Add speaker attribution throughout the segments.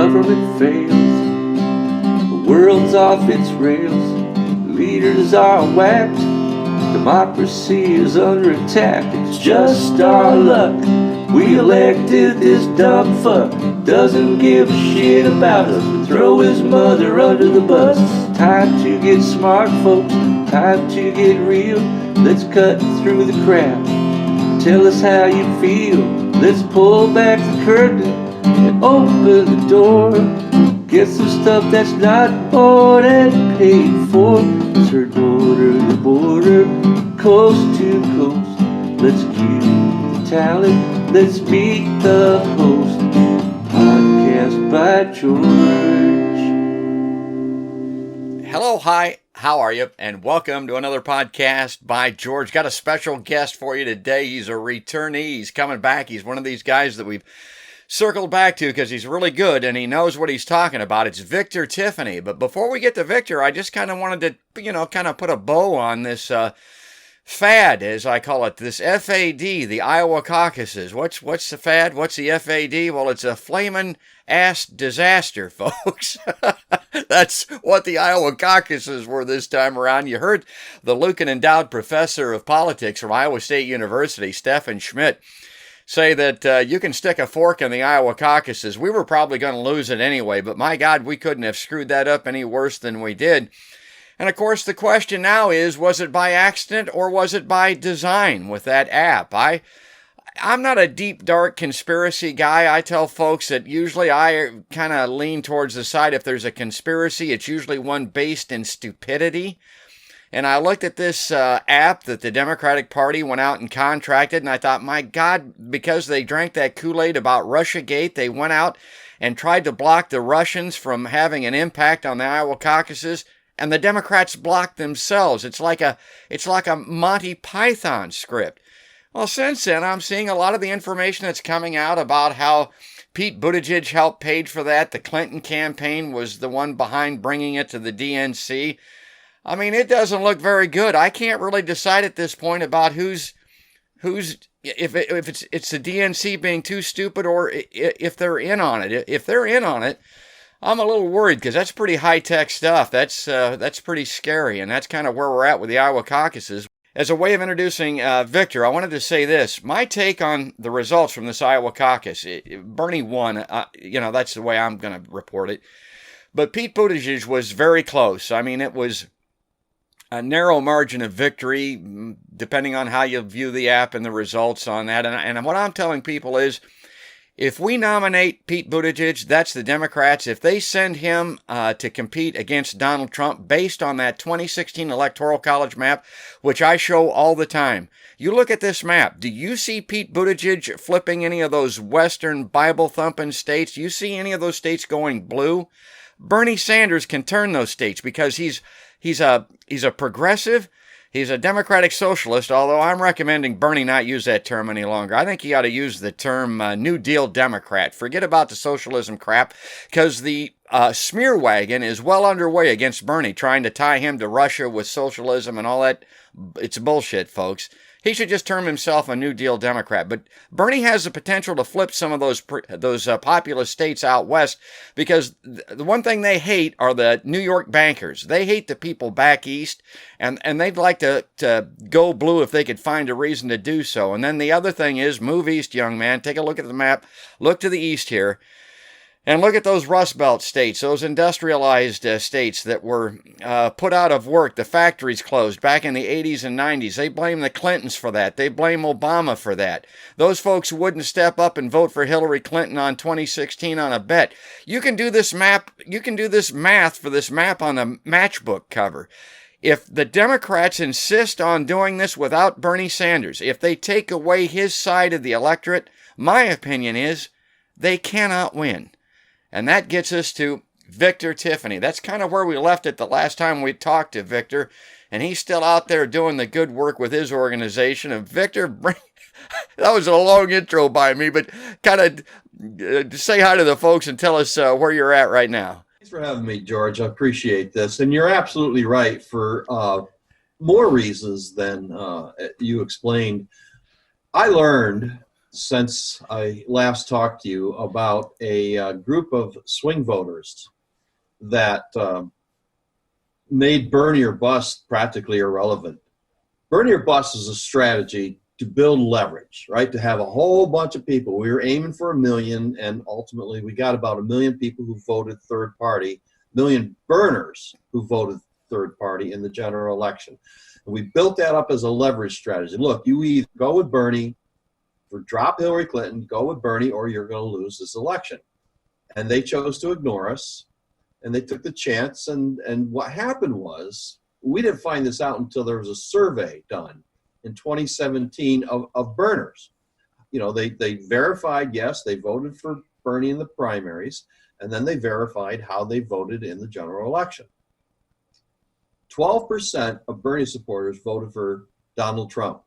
Speaker 1: government fails, the world's off its rails, leaders are whacked, democracy is under attack. It's just our luck. We elected this dumb fuck, doesn't give a shit about us, but throw his mother under the bus. It's time to get smart, folks, time to get real. Let's cut through the crowd, tell us how you feel. Let's pull back the curtain and open the door. Get some stuff that's not bought and paid for. Let's herd border to border, coast to coast. Let's cue the talent, let's meet the host. Podcast by George.
Speaker 2: Hello, hi, how are you? And welcome to another podcast by George. Got a special guest for you today. He's a returnee. He's coming back. He's one of these guys that we've circled back to because he's really good and he knows what he's talking about. It's Victor Tiffany. But before we get to Victor, I just kind of wanted to, kind of put a bow on this fad, as I call it, this FAD, the Iowa caucuses. What's the fad? What's the FAD? Well, it's a flaming ass disaster, folks. That's what the Iowa caucuses were this time around. You heard the Lucan Endowed Professor of Politics from Iowa State University, Stephen Schmidt, say that you can stick a fork in the Iowa caucuses. We were probably going to lose it anyway, but my God, we couldn't have screwed that up any worse than we did. And of course, the question now is, was it by accident or was it by design with that app? I'm not a deep, dark conspiracy guy. I tell folks that usually I kind of lean towards the side, if there's a conspiracy, it's usually one based in stupidity. And I looked at this app that the Democratic Party went out and contracted, and I thought, my God, because they drank that Kool-Aid about Russiagate, they went out and tried to block the Russians from having an impact on the Iowa caucuses, and the Democrats blocked themselves. It's like a Monty Python script. Well, since then, I'm seeing a lot of the information that's coming out about how Pete Buttigieg helped pay for that. The Clinton campaign was the one behind bringing it to the DNC. I mean, it doesn't look very good. I can't really decide at this point about who's if it's the DNC being too stupid or if they're in on it. If they're in on it, I'm a little worried because that's pretty high-tech stuff. That's pretty scary, and that's kind of where we're at with the Iowa caucuses. As a way of introducing Victor, I wanted to say this. My take on the results from this Iowa caucus, Bernie won. That's the way I'm going to report it. But Pete Buttigieg was very close. I mean, it was a narrow margin of victory, depending on how you view the app and the results on that. And what I'm telling people is, if we nominate Pete Buttigieg, that's the Democrats. If they send him to compete against Donald Trump based on that 2016 Electoral College map, which I show all the time, you look at this map. Do you see Pete Buttigieg flipping any of those Western Bible-thumping states? Do you see any of those states going blue? Bernie Sanders can turn those states because he's a progressive. He's a Democratic socialist, although I'm recommending Bernie not use that term any longer. I think he ought to use the term New Deal Democrat. Forget about the socialism crap, because the smear wagon is well underway against Bernie, trying to tie him to Russia with socialism and all that. It's bullshit, folks. He should just term himself a New Deal Democrat. But Bernie has the potential to flip some of those populist states out west, because the one thing they hate are the New York bankers. They hate the people back east, and they'd like to go blue if they could find a reason to do so. And then the other thing is, move east, young man. Take a look at the map. Look to the east here. And look at those Rust Belt states, those industrialized states that were put out of work. The factories closed back in the 80s and 90s. They blame the Clintons for that. They blame Obama for that. Those folks wouldn't step up and vote for Hillary Clinton on 2016 on a bet. You can do this map. You can do this math for this map on the matchbook cover. If the Democrats insist on doing this without Bernie Sanders, if they take away his side of the electorate, my opinion is they cannot win. And that gets us to Victor Tiffany. That's kind of where we left it the last time we talked to Victor. And he's still out there doing the good work with his organization. And Victor, that was a long intro by me, but kind of say hi to the folks and tell us where you're at right now.
Speaker 3: Thanks for having me, George. I appreciate this. And you're absolutely right for more reasons than you explained. I learned since I last talked to you about a group of swing voters that made Bernie or bust practically irrelevant. Bernie or bust is a strategy to build leverage, right? To have a whole bunch of people. We were aiming for 1 million, and ultimately we got about 1 million people who voted third party, 1 million burners who voted third party in the general election. And we built that up as a leverage strategy. Look, you either go with Bernie, or drop Hillary Clinton, go with Bernie, or you're going to lose this election. And they chose to ignore us, and they took the chance. And what happened was, we didn't find this out until there was a survey done in 2017 of burners. You know, they verified, yes, they voted for Bernie in the primaries, and then they verified how they voted in the general election. 12% of Bernie supporters voted for Donald Trump,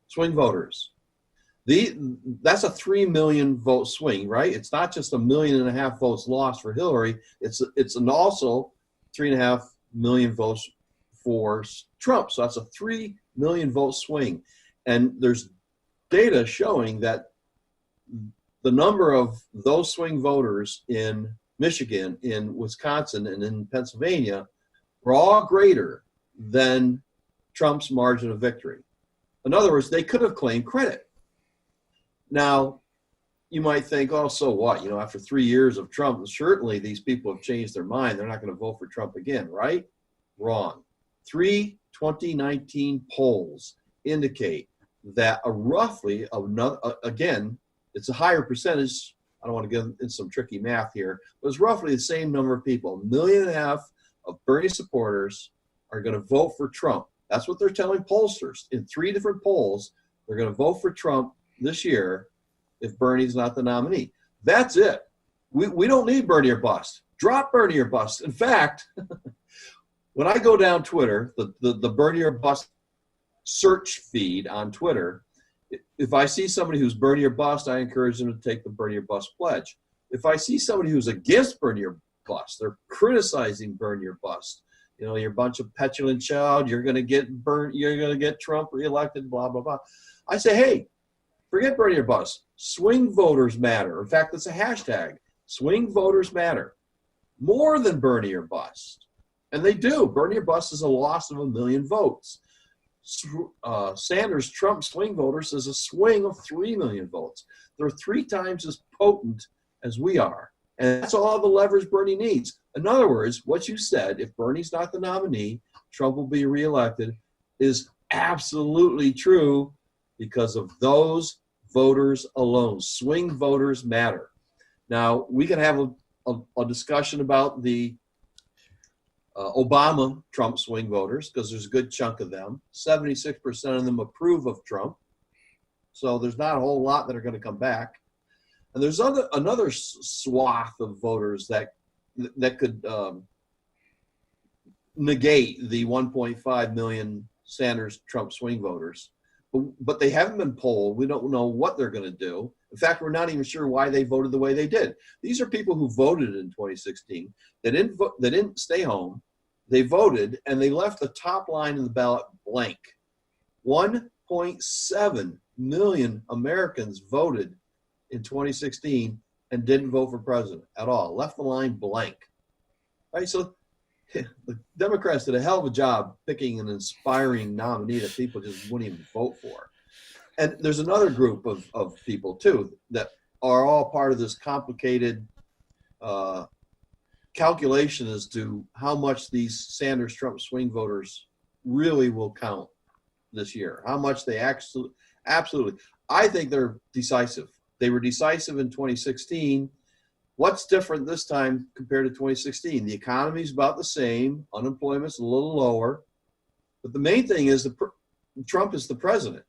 Speaker 3: swing voters. That's a 3 million vote swing, right? It's not just 1.5 million votes lost for Hillary. It's also 3.5 million votes for Trump. So that's a 3 million vote swing. And there's data showing that the number of those swing voters in Michigan, in Wisconsin, and in Pennsylvania were all greater than Trump's margin of victory. In other words, they could have claimed credit. Now, you might think, oh, so what? You know, after 3 years of Trump, certainly these people have changed their mind. They're not going to vote for Trump again, right? Wrong. 3 2019 polls indicate that again, it's a higher percentage. I don't want to get into some tricky math here, but it's roughly the same number of people. 1.5 million of Bernie supporters are going to vote for Trump. That's what they're telling pollsters. In 3 different polls, they're going to vote for Trump this year if Bernie's not the nominee. That's it. We don't need Bernie or bust. Drop Bernie or bust. In fact, when I go down Twitter, the Bernie or bust search feed on Twitter, if I see somebody who's Bernie or bust, I encourage them to take the Bernie or bust pledge. If I see somebody who's against Bernie or bust, they're criticizing Bernie or bust. You know, you're a bunch of petulant child. You're going to get you're going to get Trump reelected. Blah blah blah. I say, hey, forget Bernie or bust. Swing voters matter. In fact, it's a hashtag. Swing voters matter more than Bernie or bust, and they do. Bernie or bust is a loss of 1 million votes. Sanders Trump swing voters is a swing of 3 million votes. They're 3 times as potent as we are. And that's all the leverage Bernie needs. In other words, what you said, if Bernie's not the nominee, Trump will be reelected, is absolutely true because of those voters alone. Swing voters matter. Now, we can have a discussion about the Obama-Trump swing voters because there's a good chunk of them. 76% of them approve of Trump. So there's not a whole lot that are going to come back. And there's another swath of voters that could negate the 1.5 million Sanders-Trump swing voters. But they haven't been polled. We don't know what they're going to do. In fact, we're not even sure why they voted the way they did. These are people who voted in 2016. They didn't stay home. They voted, and they left the top line in the ballot blank. 1.7 million Americans voted in 2016 and didn't vote for president at all. Left the line blank. Right? So the Democrats did a hell of a job picking an inspiring nominee that people just wouldn't even vote for. And there's another group of people, too, that are all part of this complicated calculation as to how much these Sanders-Trump swing voters really will count this year, how much they absolutely. I think they're decisive. They were decisive in 2016. What's different this time compared to 2016? The economy's about the same. Unemployment's a little lower. But the main thing is Trump is the president.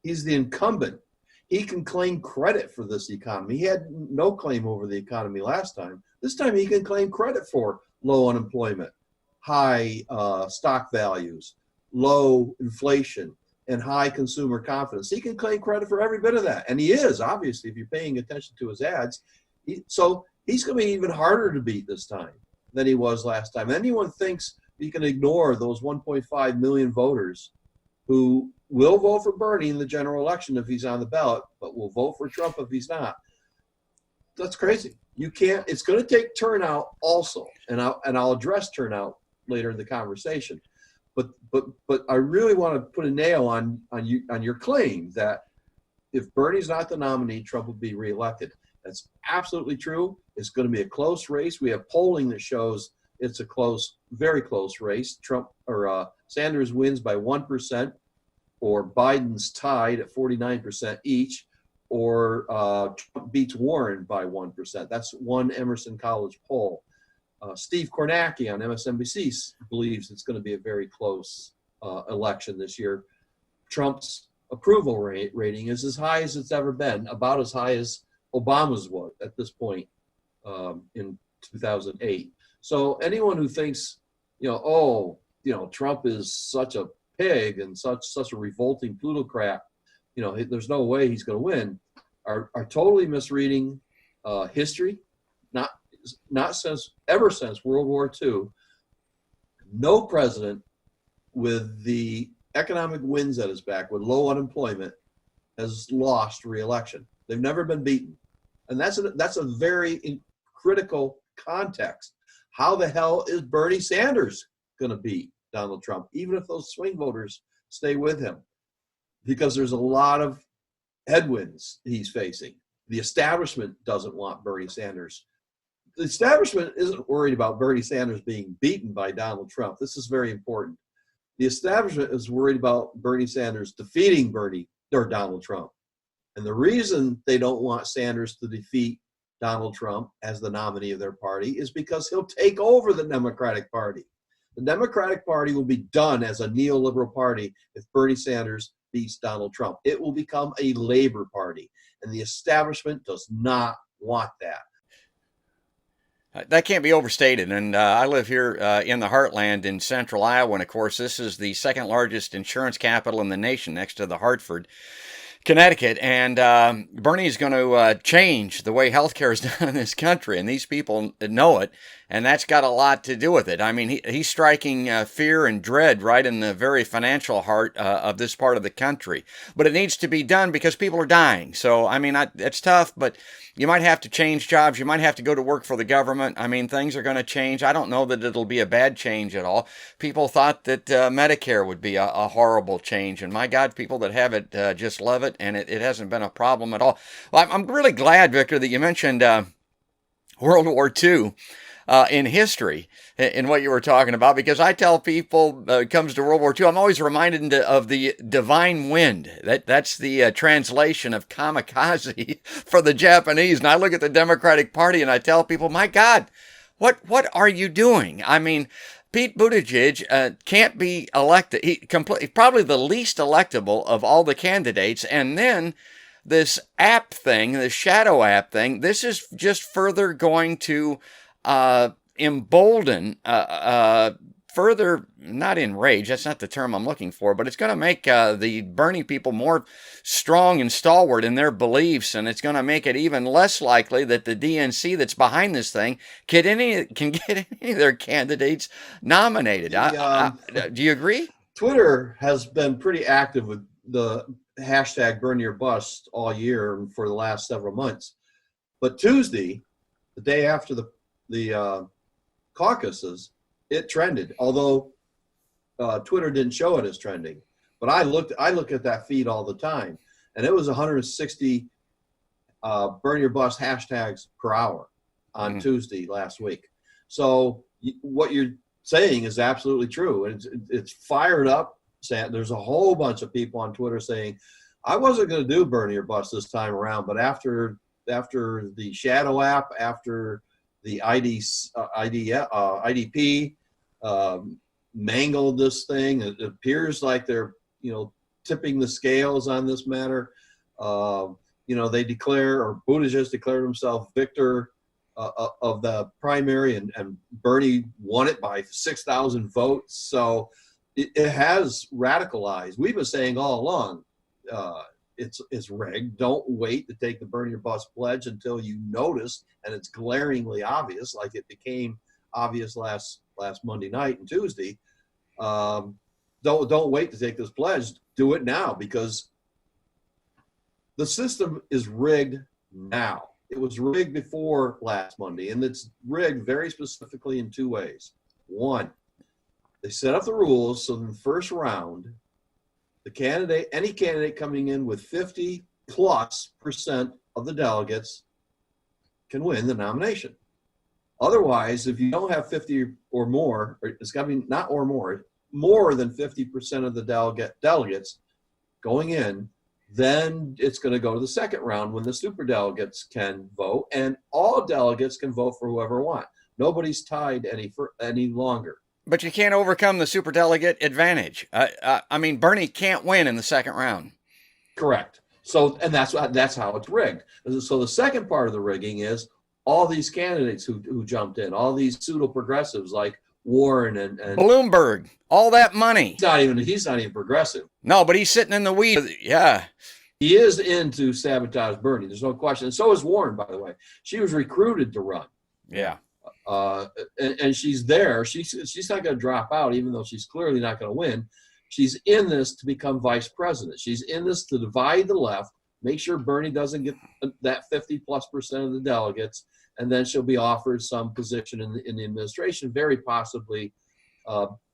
Speaker 3: He's the incumbent. He can claim credit for this economy. He had no claim over the economy last time. This time he can claim credit for low unemployment, high stock values, low inflation, and high consumer confidence. He can claim credit for every bit of that. And he is, obviously, if you're paying attention to his ads. So he's going to be even harder to beat this time than he was last time. Anyone thinks he can ignore those 1.5 million voters who will vote for Bernie in the general election if he's on the ballot, but will vote for Trump if he's not. That's crazy. You can't. It's going to take turnout also, and I'll address turnout later in the conversation. But I really want to put a nail on your claim that if Bernie's not the nominee, Trump will be reelected. That's absolutely true. It's going to be a close race. We have polling that shows it's a close, very close race. Sanders wins by 1%, or Biden's tied at 49% each, or Trump beats Warren by 1%. That's one Emerson College poll. Steve Kornacki on MSNBC believes it's going to be a very close election this year. Trump's approval rating is as high as it's ever been, about as high as Obama's was at this point in 2008. So anyone who thinks, Trump is such a pig and such a revolting plutocrat, there's no way he's going to win, are totally misreading history. Not ever since World War II, no president with the economic winds at his back, with low unemployment, has lost re-election. They've never been beaten, and that's a very critical context. How the hell is Bernie Sanders going to beat Donald Trump, even if those swing voters stay with him? Because there's a lot of headwinds he's facing. The establishment doesn't want Bernie Sanders. The establishment isn't worried about Bernie Sanders being beaten by Donald Trump. This is very important. The establishment is worried about Bernie Sanders defeating Donald Trump. And the reason they don't want Sanders to defeat Donald Trump as the nominee of their party is because he'll take over the Democratic Party. The Democratic Party will be done as a neoliberal party if Bernie Sanders beats Donald Trump. It will become a labor party, and the establishment does not want that.
Speaker 2: That can't be overstated. And I live here in the heartland in central Iowa. And of course, this is the second largest insurance capital in the nation next to the Hartford, Connecticut. And Bernie's going to change the way healthcare is done in this country. And these people know it. And that's got a lot to do with it. I mean, he's striking fear and dread right in the very financial heart of this part of the country. But it needs to be done because people are dying. So, I mean, it's tough, but you might have to change jobs. You might have to go to work for the government. I mean, things are going to change. I don't know that it'll be a bad change at all. People thought that Medicare would be a horrible change. And my God, people that have it just love it. And it hasn't been a problem at all. Well, I'm really glad, Victor, that you mentioned World War II. In history, in what you were talking about, because I tell people it comes to World War II, I'm always reminded of the divine wind. That's the translation of kamikaze for the Japanese. And I look at the Democratic Party and I tell people, my God, what are you doing? I mean, Pete Buttigieg can't be elected. He's probably the least electable of all the candidates. And then this app thing, the shadow app thing, this is just further going to embolden, further, not enrage, that's not the term I'm looking for, but it's going to make the Bernie people more strong and stalwart in their beliefs, and it's going to make it even less likely that the DNC that's behind this thing can get any of their candidates nominated. Do you agree?
Speaker 3: Twitter has been pretty active with the hashtag Burn Your Bust all year and for the last several months. But Tuesday, the day after the caucuses, it trended, although Twitter didn't show it as trending. But I look at that feed all the time, and it was 160 Burn Your Bust hashtags per hour on Tuesday last week. So what you're saying is absolutely true. It's fired up. There's a whole bunch of people on Twitter saying, I wasn't going to do Burn Your Bust this time around, but after the shadow app, after the IDP mangled this thing. It appears like they're, tipping the scales on this matter. They declare, or Buttigieg declared himself victor of the primary, and Bernie won it by 6,000 votes. So it has radicalized. We've been saying all along, it's rigged. Don't wait to take the Burn Your Bust pledge until you notice, and it's glaringly obvious, like it became obvious last Monday night and Tuesday. don't wait to take this pledge. Do it now, because the system is rigged now. It was rigged before last Monday, and it's rigged very specifically in two ways. One, they set up the rules so in the first round, any candidate coming in with 50+% of the delegates can win the nomination. Otherwise, if you don't have 50 or more, or it's got to be not or more than 50% of the delegates going in, then it's going to go to the second round when the superdelegates can vote, and all delegates can vote for whoever want. Nobody's tied any longer.
Speaker 2: But you can't overcome the superdelegate advantage. I mean, Bernie can't win in the second round.
Speaker 3: Correct. So, and that's how it's rigged. So the second part of the rigging is all these candidates who jumped in, all these pseudo progressives like Warren and
Speaker 2: Bloomberg, all that money.
Speaker 3: He's not even progressive.
Speaker 2: No, but he's sitting in the weeds. Yeah.
Speaker 3: He is into sabotage Bernie. There's no question. And so is Warren, by the way. She was recruited to run.
Speaker 2: Yeah.
Speaker 3: And she's there. She's not going to drop out, even though she's clearly not going to win. She's in this to become vice president. She's in this to divide the left, make sure Bernie doesn't get that 50+% of the delegates, and then she'll be offered some position in the administration, very possibly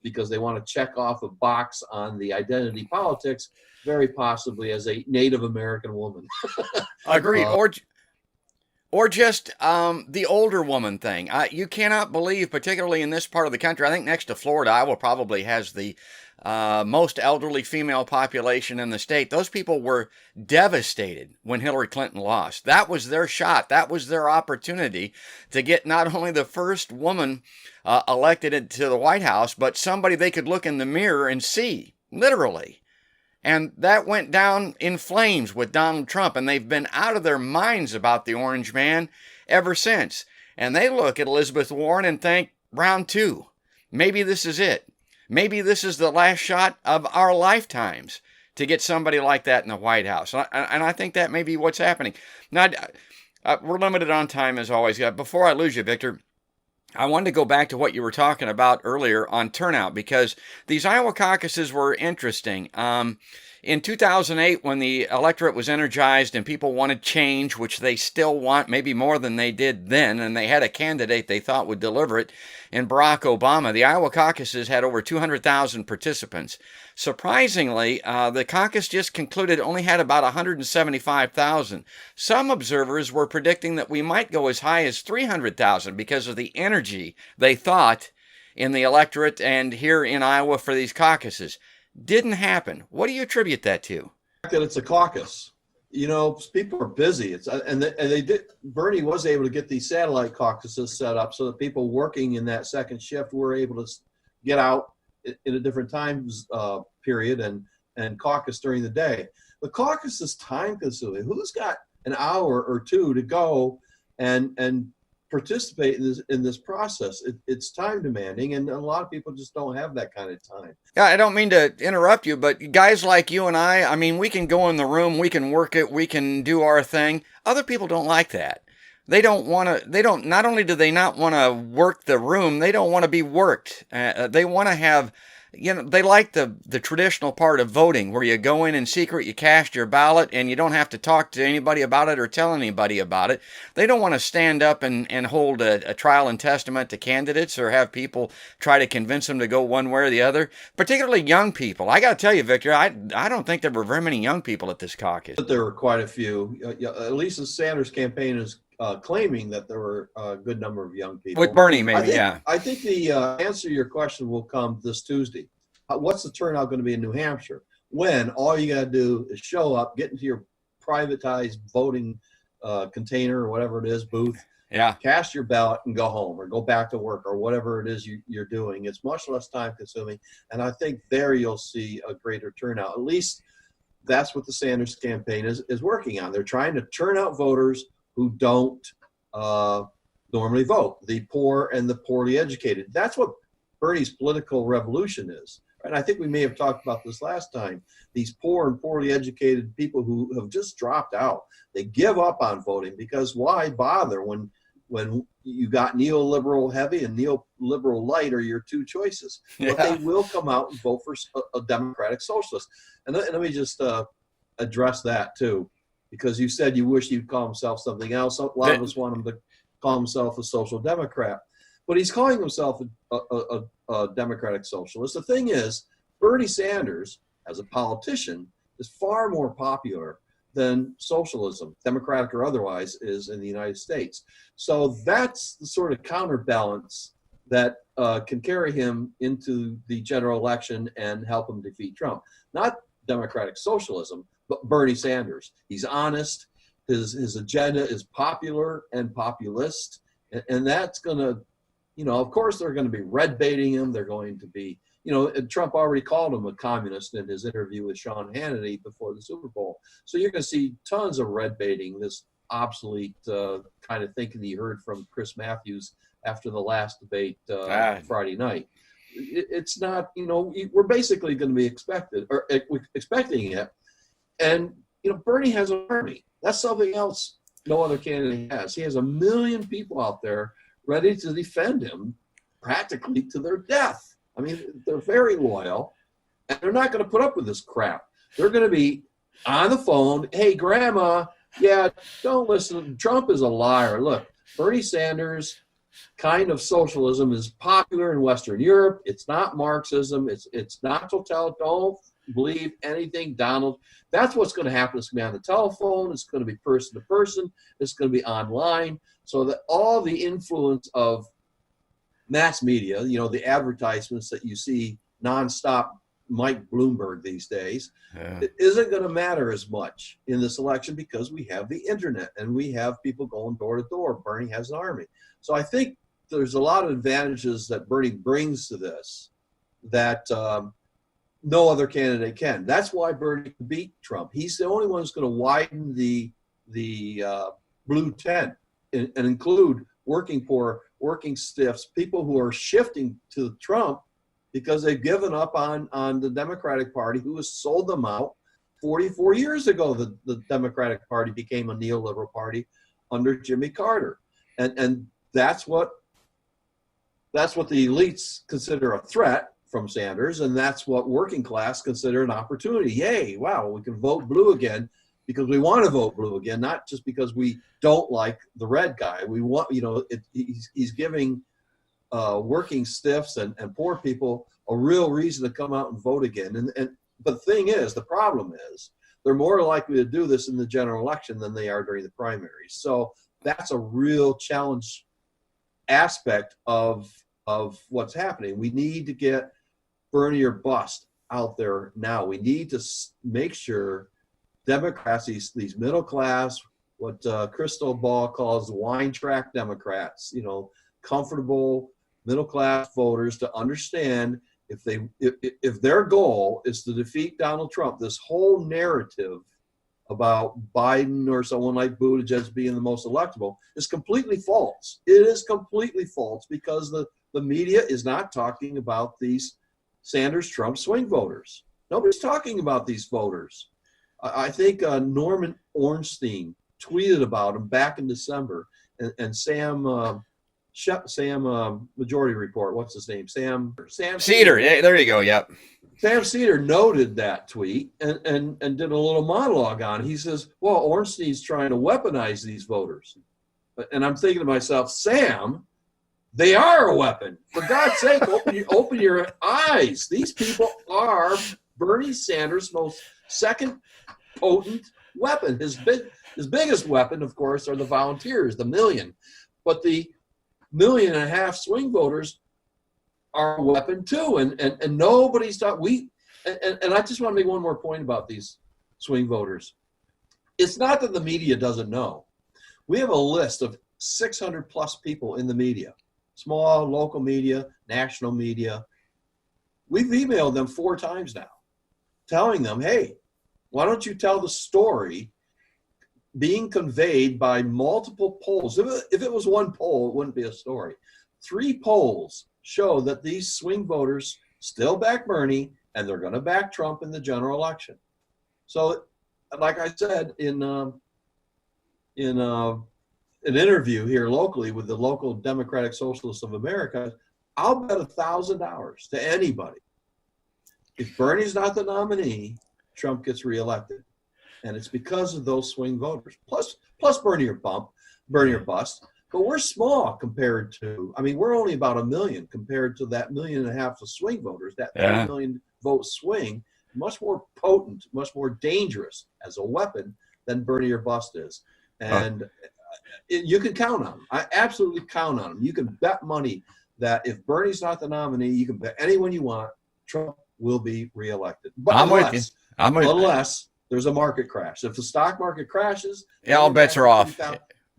Speaker 3: because they want to check off a box on the identity politics, very possibly as a Native American woman.
Speaker 2: Agreed. Or just the older woman thing. You cannot believe, particularly in this part of the country, I think next to Florida, Iowa probably has the most elderly female population in the state. Those people were devastated when Hillary Clinton lost. That was their shot. That was their opportunity to get not only the first woman elected into the White House, but somebody they could look in the mirror and see, literally. And that went down in flames with Donald Trump, and they've been out of their minds about the Orange Man ever since. And they look at Elizabeth Warren and think, round two, maybe this is it. Maybe this is the last shot of our lifetimes to get somebody like that in the White House. And I think that may be what's happening. Now, we're limited on time as always. Before I lose you, Victor, I wanted to go back to what you were talking about earlier on turnout, because these Iowa caucuses were interesting. In 2008, when the electorate was energized and people wanted change, which they still want, maybe more than they did then, and they had a candidate they thought would deliver it in Barack Obama, the Iowa caucuses had over 200,000 participants. Surprisingly, the caucus just concluded only had about 175,000. Some observers were predicting that we might go as high as 300,000 because of the energy they thought in the electorate and here in Iowa for these caucuses. Didn't happen. What do you attribute that to?
Speaker 3: That it's a caucus. You know, people are busy. They did. Bernie was able to get these satellite caucuses set up so that people working in that second shift were able to get out in a different time period and caucus during the day. The caucus is time consuming. Who's got an hour or two to go and participate in this process? It's time demanding, and a lot of people just don't have that kind of time.
Speaker 2: Yeah, I don't mean to interrupt you, but guys like you and I mean, we can go in the room, we can work it, we can do our thing. Other people don't like that. Not only do they not want to work the room, they don't want to be worked. They want to have, they like the traditional part of voting where you go in secret, you cast your ballot, and you don't have to talk to anybody about it or tell anybody about it. They don't want to stand up and hold a trial and testament to candidates or have people try to convince them to go one way or the other, particularly young people. I got to tell you, Victor, I don't think there were very many young people at this caucus.
Speaker 3: But there were quite a few. At least the Sanders campaign is claiming that there were a good number of young people.
Speaker 2: With Bernie, maybe, yeah.
Speaker 3: I think the answer to your question will come this Tuesday. What's the turnout going to be in New Hampshire? When all you got to do is show up, get into your privatized voting container or whatever it is, booth, cast your ballot and go home or go back to work or whatever it is you're doing. It's much less time consuming. And I think there you'll see a greater turnout. At least that's what the Sanders campaign is working on. They're trying to turn out voters who don't normally vote, the poor and the poorly educated. That's what Bernie's political revolution is. And I think we may have talked about this last time. These poor and poorly educated people who have just dropped out, they give up on voting because why bother when when you got neoliberal heavy and neoliberal light are your two choices.
Speaker 2: Yeah.
Speaker 3: But they will come out and vote for a democratic socialist. And let me just address that too, because you said you wish he'd call himself something else. A lot of us want him to call himself a social democrat, but he's calling himself a democratic socialist. The thing is, Bernie Sanders, as a politician, is far more popular than socialism, democratic or otherwise, is in the United States. So that's the sort of counterbalance that can carry him into the general election and help him defeat Trump. Not democratic socialism, but Bernie Sanders. He's honest. His agenda is popular and populist. And that's going to, of course, they're going to be red baiting him. They're going to be, Trump already called him a communist in his interview with Sean Hannity before the Super Bowl. So you're going to see tons of red baiting, this obsolete kind of thinking he heard from Chris Matthews after the last debate Friday night. It's not, we're basically going to be expecting it. And, Bernie has an army. That's something else no other candidate has. He has 1 million people out there ready to defend him practically to their death. I mean, they're very loyal, and they're not going to put up with this crap. They're going to be on the phone. Hey, Grandma, yeah, don't listen. Trump is a liar. Look, Bernie Sanders' kind of socialism is popular in Western Europe. It's not Marxism. It's not totalitarian. Don't believe anything, Donald. That's what's going to happen. It's going to be on the telephone. It's going to be person to person. It's going to be online. So that all the influence of mass media, the advertisements that you see nonstop, Mike Bloomberg these days, it isn't going to matter as much in this election because we have the internet and we have people going door to door. Bernie has an army. So I think there's a lot of advantages that Bernie brings to this that no other candidate can. That's why Bernie beat Trump. He's the only one who's going to widen the blue tent and include working poor, working stiffs, people who are shifting to Trump because they've given up on the Democratic Party, who has sold them out 44 years ago. The Democratic Party became a neoliberal party under Jimmy Carter. And that's what the elites consider a threat from Sanders, and that's what working class consider an opportunity. Yay, wow, we can vote blue again because we want to vote blue again, not just because we don't like the red guy. We want, he's giving working stiffs and poor people a real reason to come out and vote again. But the thing is, the problem is, they're more likely to do this in the general election than they are during the primaries. So that's a real challenge aspect of what's happening. We need to get Bernie or bust out there now. We need to make sure Democrats, these middle class, what Crystal Ball calls wine track Democrats, comfortable middle class voters, to understand if their goal is to defeat Donald Trump, this whole narrative about Biden or someone like Buttigieg being the most electable is completely false. It is completely false because the media is not talking about these Sanders-Trump swing voters. Nobody's talking about these voters. I think Norman Ornstein tweeted about him back in December, and Sam Majority Report, what's his name? Sam
Speaker 2: Cedar. Yeah, there you go. Yep.
Speaker 3: Sam Cedar noted that tweet and did a little monologue on it. He says, well, Ornstein's trying to weaponize these voters. And I'm thinking to myself, Sam, they are a weapon. For God's sake, open your eyes. These people are Bernie Sanders' most second potent weapon. His biggest weapon, of course, are the volunteers, the million. But the 1.5 million swing voters are a weapon too. And nobody's talking. And I just want to make one more point about these swing voters. It's not that the media doesn't know. We have a list of 600 plus people in the media, small, local media, national media. We've emailed them 4 times now, telling them, hey, why don't you tell the story being conveyed by multiple polls? If it was one poll, it wouldn't be a story. 3 polls show that these swing voters still back Bernie, and they're going to back Trump in the general election. So, like I said, in an interview here locally with the local Democratic Socialists of America. I'll bet $1,000 to anybody. If Bernie's not the nominee, Trump gets reelected. And it's because of those swing voters. Plus Bernie or bust. But we're small compared to, I mean, we're only about 1 million compared to that 1.5 million of swing voters. That 3 million vote swing, much more potent, much more dangerous as a weapon than Bernie or bust is. And you can count on them. I absolutely count on them. You can bet money that if Bernie's not the nominee, you can bet anyone you want, Trump will be reelected. But unless there's a market crash. If the stock market crashes,
Speaker 2: all bets are off.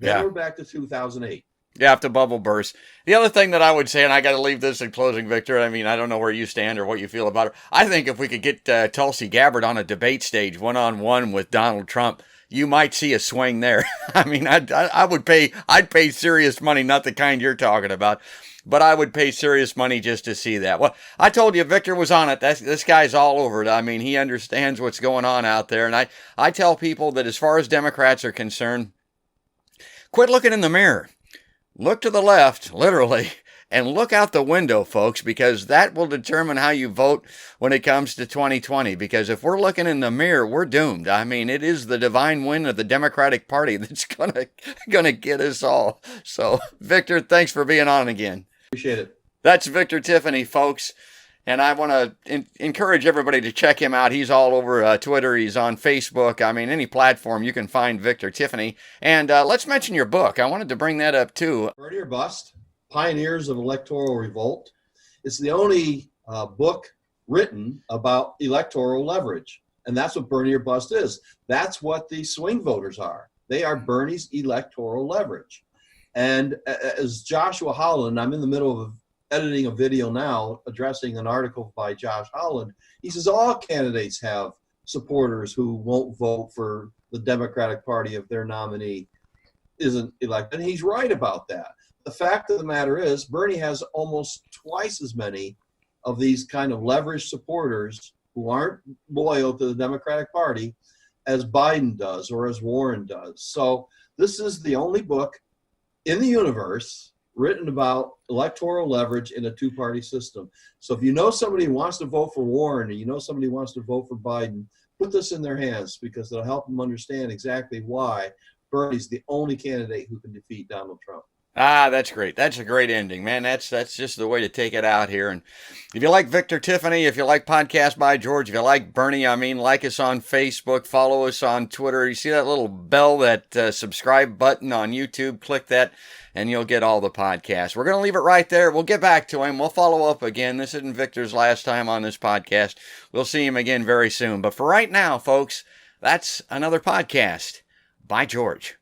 Speaker 3: Then we're back to 2008.
Speaker 2: Yeah, if the bubble bursts. The other thing that I would say, and I got to leave this in closing, Victor, I mean, I don't know where you stand or what you feel about it. I think if we could get Tulsi Gabbard on a debate stage one-on-one with Donald Trump, you might see a swing there. I mean, I'd pay serious money, not the kind you're talking about, but I would pay serious money just to see that. Well, I told you Victor was on it. This guy's all over it. I mean, he understands what's going on out there. And I tell people that as far as Democrats are concerned, quit looking in the mirror. Look to the left, literally, and look out the window, folks, because that will determine how you vote when it comes to 2020. Because if we're looking in the mirror, we're doomed. I mean, it is the divine win of the Democratic Party that's gonna get us all. So, Victor, thanks for being on again.
Speaker 3: Appreciate it.
Speaker 2: That's Victor Tiffany, folks. And I want to encourage everybody to check him out. He's all over Twitter. He's on Facebook. I mean, any platform you can find Victor Tiffany. And let's mention your book. I wanted to bring that up, too.
Speaker 3: Bernie or Bust, Pioneers of Electoral Revolt. It's the only book written about electoral leverage. And that's what Bernie or Bust is. That's what the swing voters are. They are Bernie's electoral leverage. And as Joshua Holland, I'm in the middle of editing a video now addressing an article by Josh Holland. He says all candidates have supporters who won't vote for the Democratic Party if their nominee isn't elected. And he's right about that. The fact of the matter is Bernie has almost twice as many of these kind of leveraged supporters who aren't loyal to the Democratic Party as Biden does or as Warren does. So this is the only book in the universe written about electoral leverage in a two-party system. So if you know somebody who wants to vote for Warren and you know somebody who wants to vote for Biden, put this in their hands because it'll help them understand exactly why Bernie's the only candidate who can defeat Donald Trump.
Speaker 2: Ah, that's great. That's a great ending, man. That's just the way to take it out here. And if you like Victor Tiffany, if you like Podcast by George, if you like Bernie, I mean, like us on Facebook, follow us on Twitter. You see that little bell, that subscribe button on YouTube, click that, and you'll get all the podcasts. We're going to leave it right there. We'll get back to him. We'll follow up again. This isn't Victor's last time on this podcast. We'll see him again very soon. But for right now, folks, that's another podcast by George.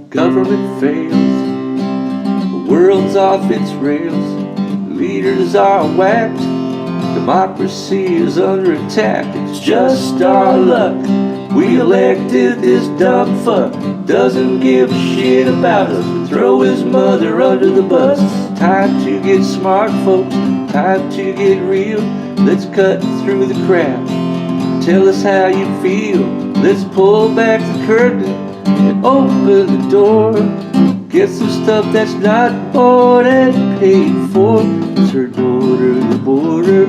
Speaker 1: Government fails, the world's off its rails, leaders are whacked, democracy is under attack. It's just our luck. We elected this dumb fuck, doesn't give a shit about us, throw his mother under the bus. Time to get smart, folks, time to get real. Let's cut through the crowd, tell us how you feel. Let's pull back the curtain and open the door. Get some stuff that's not bought and paid for. It's her daughter, the border,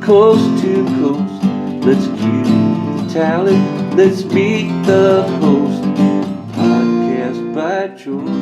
Speaker 1: coast to coast. Let's cue the talent, let's meet the host. Podcast by George.